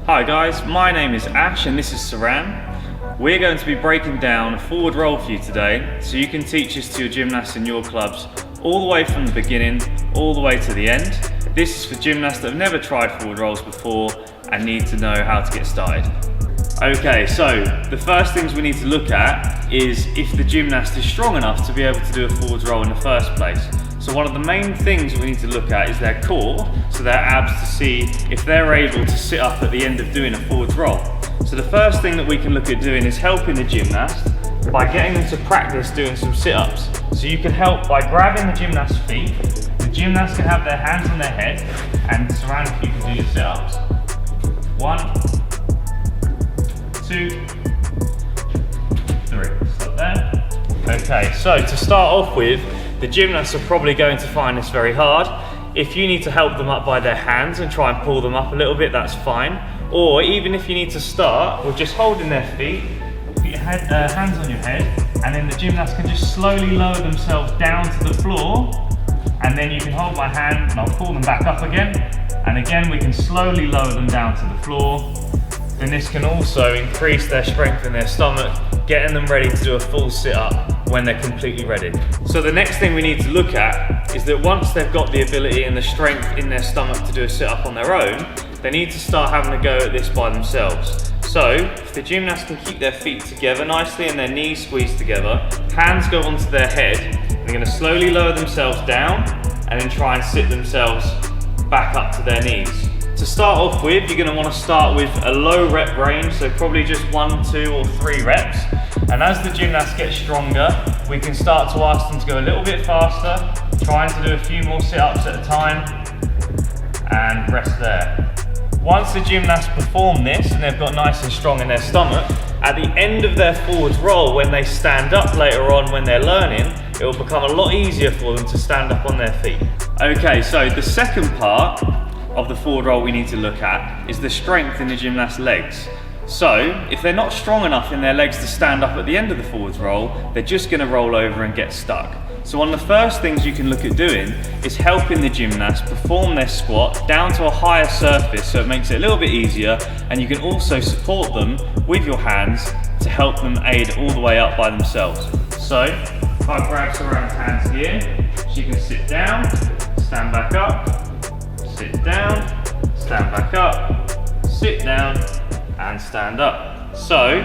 Hi guys, my name is Ash and this is Saran. We're going to be breaking down a forward roll for you today so you can teach this to your gymnasts in your clubs all the way from the beginning, all the way to the end. This is for gymnasts that have never tried forward rolls before and need to know how to get started. Okay, so the first things we need to look at is if the gymnast is strong enough to be able to do a forward roll in the first place. So one of the main things we need to look at is their core, so their abs, to see if they're able to sit up at the end of doing a forward roll. So the first thing that we can look at doing is helping the gymnast by getting them to practice doing some sit-ups. So you can help by grabbing the gymnast's feet. The gymnast can have their hands on their head and surround if you can do your sit-ups. 1, 2, 3. Stop there. Okay, so to start off with, the gymnasts are probably going to find this very hard. If you need to help them up by their hands and try and pull them up a little bit, that's fine. Or even if you need to start with just holding their feet, put your hands on your head, and then the gymnast can just slowly lower themselves down to the floor, and then you can hold my hand and I'll pull them back up again. And again, we can slowly lower them down to the floor. Then this can also increase their strength in their stomach, getting them ready to do a full sit-up when they're completely ready. So the next thing we need to look at is that once they've got the ability and the strength in their stomach to do a sit-up on their own, they need to start having a go at this by themselves. So if the gymnast can keep their feet together nicely and their knees squeezed together, hands go onto their head, they're going to slowly lower themselves down and then try and sit themselves back up to their knees. To start off with, you're going to want to start with a low rep range, so probably just 1, 2 or 3 reps. And as the gymnast gets stronger, we can start to ask them to go a little bit faster, trying to do a few more sit-ups at a time, and rest there. Once the gymnasts perform this and they've got nice and strong in their stomach, at the end of their forward roll, when they stand up later on when they're learning, it will become a lot easier for them to stand up on their feet. Okay, so the second part of the forward roll we need to look at is the strength in the gymnast's legs. So if they're not strong enough in their legs to stand up at the end of the forward roll, they're just going to roll over and get stuck. So one of the first things you can look at doing is helping the gymnast perform their squat down to a higher surface, so it makes it a little bit easier, and you can also support them with your hands to help them aid all the way up by themselves. So if I grab Saran's hands here, she can sit down, stand back up, sit down, stand back up, sit down, and stand up. So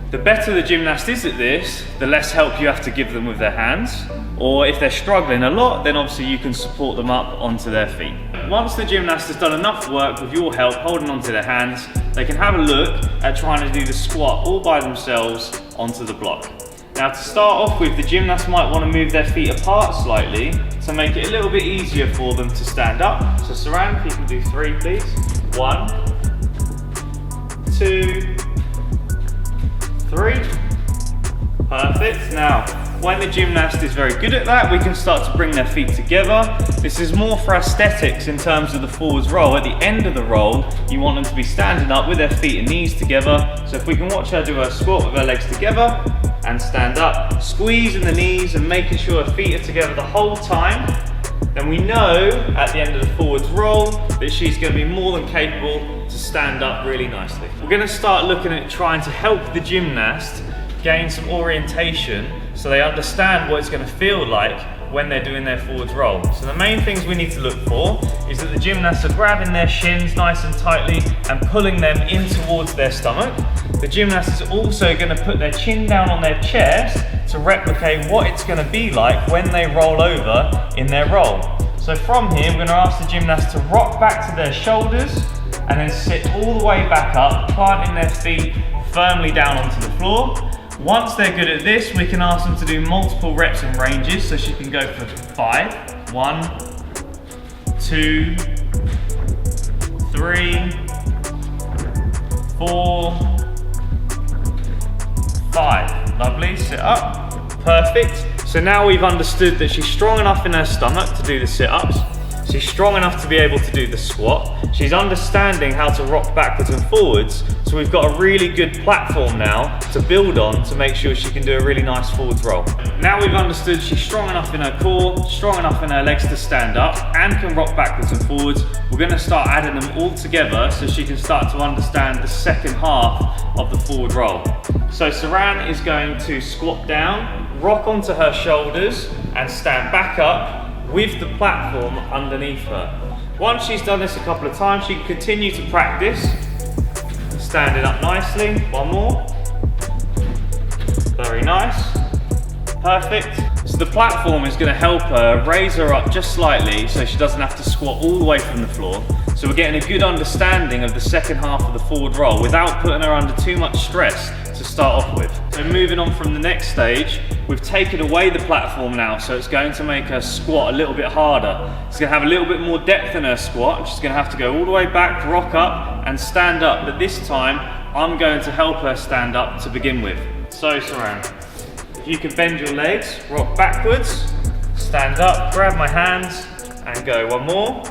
the better the gymnast is at this, the less help you have to give them with their hands. Or if they're struggling a lot, then obviously you can support them up onto their feet. Once the gymnast has done enough work with your help holding onto their hands, they can have a look at trying to do the squat all by themselves onto the block. Now to start off with, the gymnast might want to move their feet apart slightly to make it a little bit easier for them to stand up. So Saran, if you can do 3 please. 1, 2, 3. Perfect. Now, when the gymnast is very good at that, we can start to bring their feet together. This is more for aesthetics in terms of the forwards roll. At the end of the roll, you want them to be standing up with their feet and knees together. So if we can watch her do her squat with her legs together and stand up, squeezing the knees and making sure her feet are together the whole time, then we know at the end of the forwards roll that she's going to be more than capable to stand up really nicely. We're going to start looking at trying to help the gymnast gain some orientation so they understand what it's going to feel like when they're doing their forwards roll. So the main things we need to look for is that the gymnasts are grabbing their shins nice and tightly and pulling them in towards their stomach. The gymnast is also going to put their chin down on their chest to replicate what it's going to be like when they roll over in their roll. So from here, we're going to ask the gymnast to rock back to their shoulders and then sit all the way back up, planting their feet firmly down onto the floor. Once they're good at this, we can ask them to do multiple reps and ranges, so she can go for 5. 1, 2, 3, 4, 5. Lovely, sit up. Perfect. So now we've understood that she's strong enough in her stomach to do the sit-ups. She's strong enough to be able to do the squat. She's understanding how to rock backwards and forwards. So we've got a really good platform now to build on to make sure she can do a really nice forwards roll. Now we've understood she's strong enough in her core, strong enough in her legs to stand up, and can rock backwards and forwards. We're going to start adding them all together so she can start to understand the second half of the forward roll. So Saran is going to squat down, rock onto her shoulders, and stand back up with the platform underneath her. Once she's done this a couple of times, she can continue to practice. Standing up nicely, one more. Very nice, perfect. So the platform is gonna help her raise her up just slightly so she doesn't have to squat all the way from the floor. So we're getting a good understanding of the second half of the forward roll without putting her under too much stress to start off with. So moving on from the next stage, we've taken away the platform now, so it's going to make her squat a little bit harder. It's going to have a little bit more depth in her squat, and she's going to have to go all the way back, rock up and stand up. But this time, I'm going to help her stand up to begin with. So Saran, if you can bend your legs, rock backwards, stand up, grab my hands and go. One more,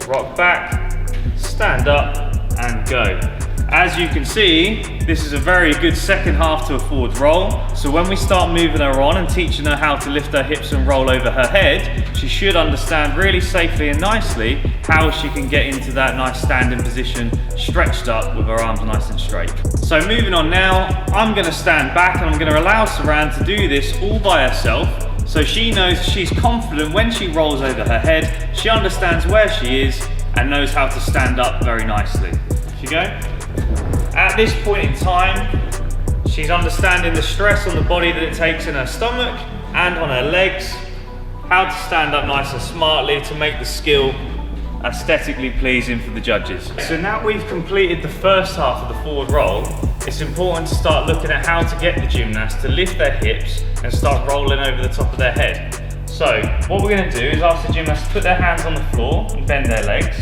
rock back, stand up and go. As you can see, this is a very good second half to a forward roll. So when we start moving her on and teaching her how to lift her hips and roll over her head, she should understand really safely and nicely how she can get into that nice standing position, stretched up with her arms nice and straight. So moving on now, I'm gonna stand back and I'm gonna allow Saran to do this all by herself. So she knows she's confident when she rolls over her head, she understands where she is and knows how to stand up very nicely. Off you go. At this point in time, she's understanding the stress on the body that it takes in her stomach and on her legs, how to stand up nice and smartly to make the skill aesthetically pleasing for the judges. So now we've completed the first half of the forward roll, it's important to start looking at how to get the gymnast to lift their hips and start rolling over the top of their head. So what we're going to do is ask the gymnast to put their hands on the floor and bend their legs.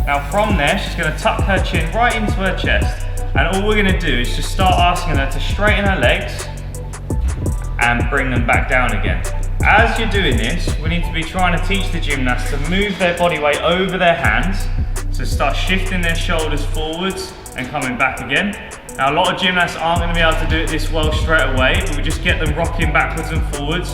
Now from there, she's going to tuck her chin right into her chest, and all we're going to do is just start asking her to straighten her legs and bring them back down again. As you're doing this, we need to be trying to teach the gymnast to move their body weight over their hands, so start shifting their shoulders forwards and coming back again. Now a lot of gymnasts aren't going to be able to do it this well straight away, but we just get them rocking backwards and forwards,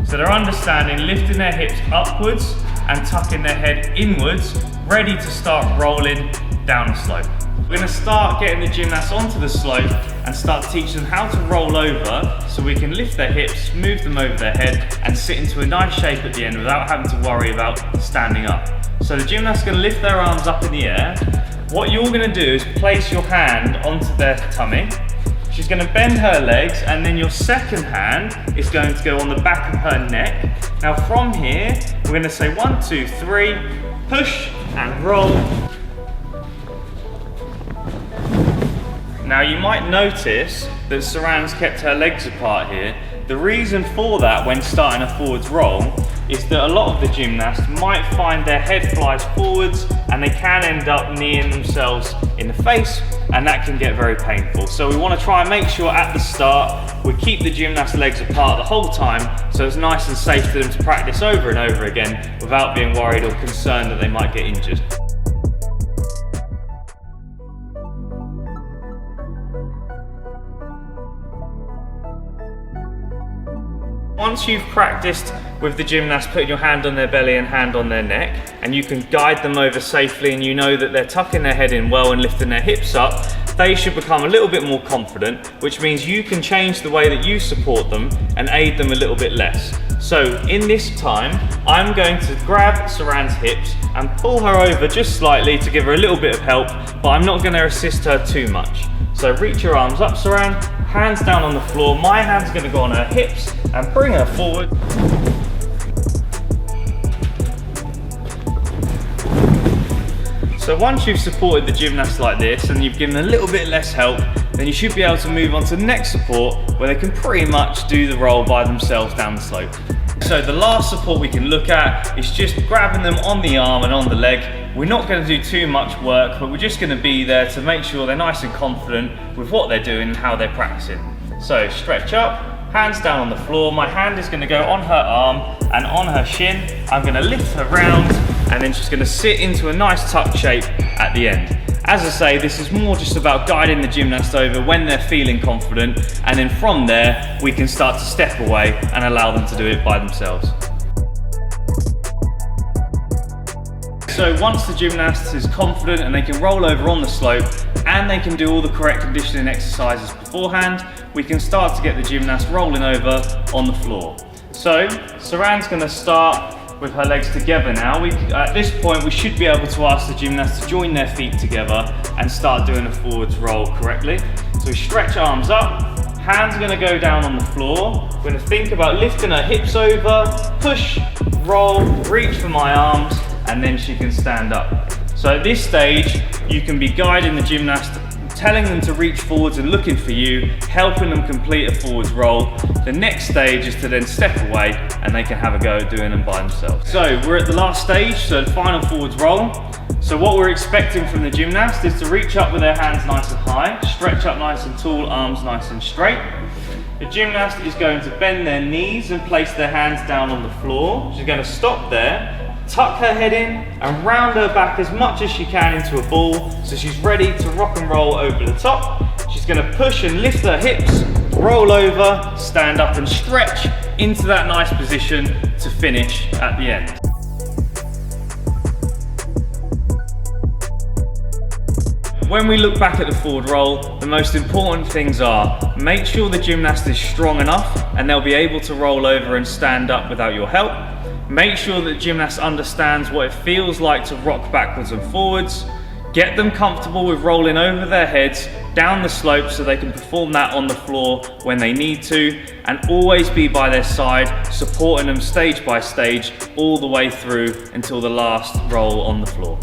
so they're understanding lifting their hips upwards and tucking their head inwards, ready to start rolling down the slope. We're going to start getting the gymnasts onto the slope and start teaching them how to roll over so we can lift their hips, move them over their head and sit into a nice shape at the end without having to worry about standing up. So the gymnast's going to lift their arms up in the air. What you're going to do is place your hand onto their tummy. She's going to bend her legs and then your second hand is going to go on the back of her neck. Now from here, we're going to say 1, 2, 3, push and roll. Now you might notice that Saran's kept her legs apart here. The reason for that when starting a forwards roll is that a lot of the gymnasts might find their head flies forwards and they can end up kneeing themselves in the face, and that can get very painful. So we want to try and make sure at the start we keep the gymnast's legs apart the whole time so it's nice and safe for them to practice over and over again without being worried or concerned that they might get injured. Once you've practiced with the gymnast putting your hand on their belly and hand on their neck, and you can guide them over safely and you know that they're tucking their head in well and lifting their hips up, they should become a little bit more confident, which means you can change the way that you support them and aid them a little bit less. So in this time, I'm going to grab Saran's hips and pull her over just slightly to give her a little bit of help, but I'm not going to assist her too much. So reach your arms up, Saran, hands down on the floor. My hand's going to go on her hips and bring her forward. So once you've supported the gymnast like this and you've given a little bit less help, then you should be able to move on to the next support where they can pretty much do the roll by themselves down the slope. So the last support we can look at is just grabbing them on the arm and on the leg. We're not going to do too much work, but we're just going to be there to make sure they're nice and confident with what they're doing and how they're practicing. So stretch up, hands down on the floor. My hand is going to go on her arm and on her shin. I'm going to lift her round and then she's gonna sit into a nice tuck shape at the end. As I say, this is more just about guiding the gymnast over when they're feeling confident, and then from there, we can start to step away and allow them to do it by themselves. So once the gymnast is confident and they can roll over on the slope and they can do all the correct conditioning exercises beforehand, we can start to get the gymnast rolling over on the floor. So Saran's going to start with her legs together now. At this point we should be able to ask the gymnast to join their feet together and start doing a forwards roll correctly. So we stretch arms up, hands are going to go down on the floor. We're going to think about lifting her hips over, push, roll, reach for my arms, and then she can stand up. So at this stage, you can be guiding the gymnast, telling them to reach forwards and looking for you, helping them complete a forwards roll. The next stage is to then step away and they can have a go at doing them by themselves. So we're at the last stage, so the final forwards roll. So what we're expecting from the gymnast is to reach up with their hands nice and high, stretch up nice and tall, arms nice and straight. The gymnast is going to bend their knees and place their hands down on the floor. She's going to stop there, tuck her head in and round her back as much as she can into a ball, so she's ready to rock and roll over the top. She's going to push and lift her hips, roll over, stand up and stretch into that nice position to finish at the end. When we look back at the forward roll, the most important things are: make sure the gymnast is strong enough and they'll be able to roll over and stand up without your help. Make sure that the gymnast understands what it feels like to rock backwards and forwards. Get them comfortable with rolling over their heads down the slope so they can perform that on the floor when they need to, and always be by their side, supporting them stage by stage all the way through until the last roll on the floor.